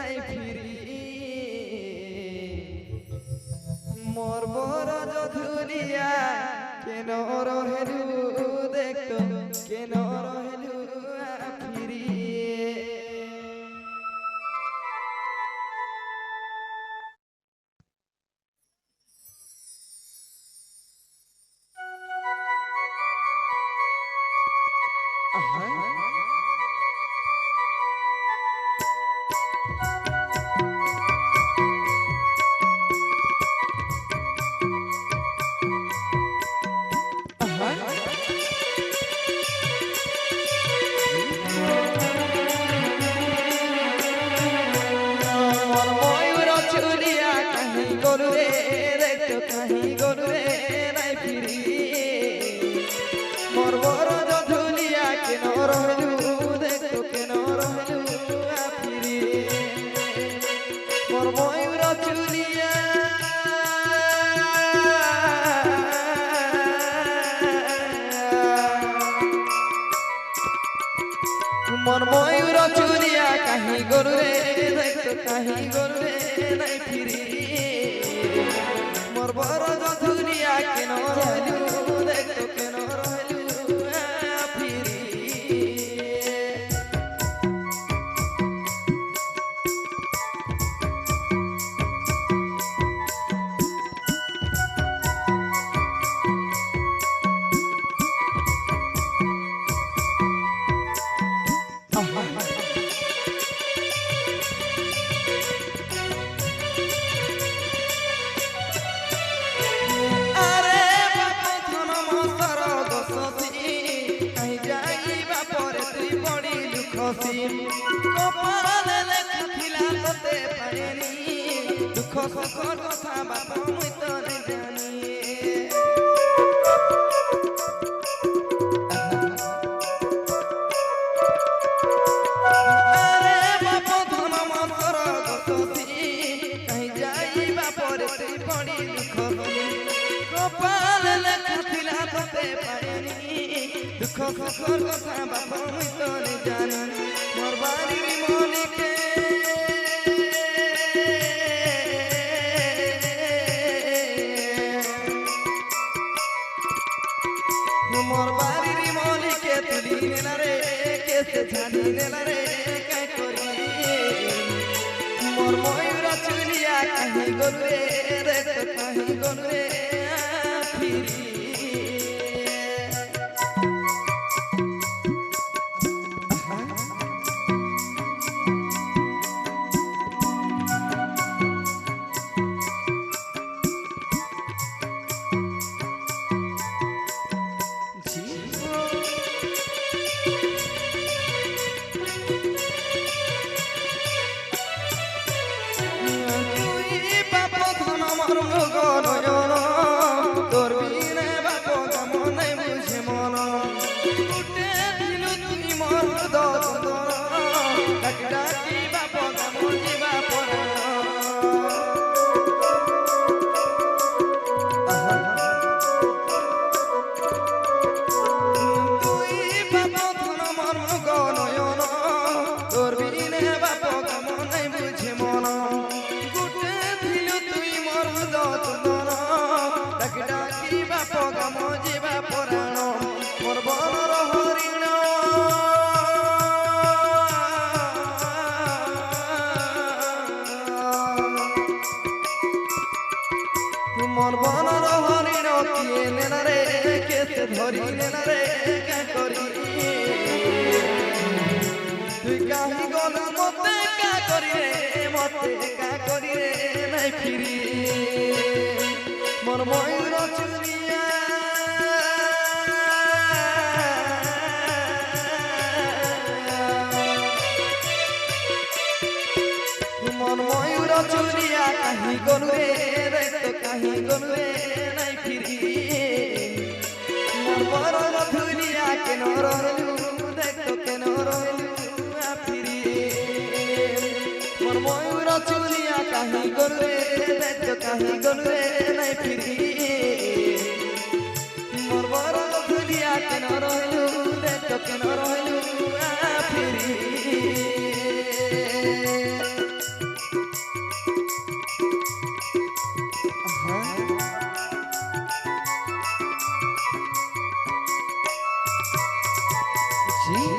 নাই ফিরি মোর বড় ধুলিয়া কেন রহেলু দেখতো কেন রহেলু ফিরি मोर मयूर चुरिया कहीं गोरु रे देखो कहीं गोरु रे नहीं फिरी मोर बड़ धुरिया केन रहलु देखो केन रहलु फिरी कपाले लेखा थिला तते पाएनी दुख सुख कथा बात मुई तो नहीं जानी अरे बाप धन मंतर गसती कहीं जाइबा पर तू पड़ी दुख कपाले लेखा थिला तते पाएनी दुख सुख कथा बात मुई तो नहीं जानी मोर बारी मोनिके मोर बारी मोनिके तुली नेला रे कैसे झाड़ी नेला रे काय करी मोर मयूर चुलिया कहीं गोरु रे देखो कहीं गोरु रे फिरी मोर बनर हरिण किए नेला रे केते धरी नेला रे क्या करी तुई काहि गल मते का करी रे नहीं फिरी मोर मयूर चुरिया मोर मयूर चुरिया कहीं गोरु रे देखो कहीं गोरु रे नहीं फिरी मोर बड़ धुलिया केन रहलु देखो केन रहलु फिरी मोर मयूर चुरिया कहीं गोरु रे देखो कहीं गोरु रे नहीं फिरी मोर बड़ धुलिया केन रहलु देखो केन रहलु फिरी জি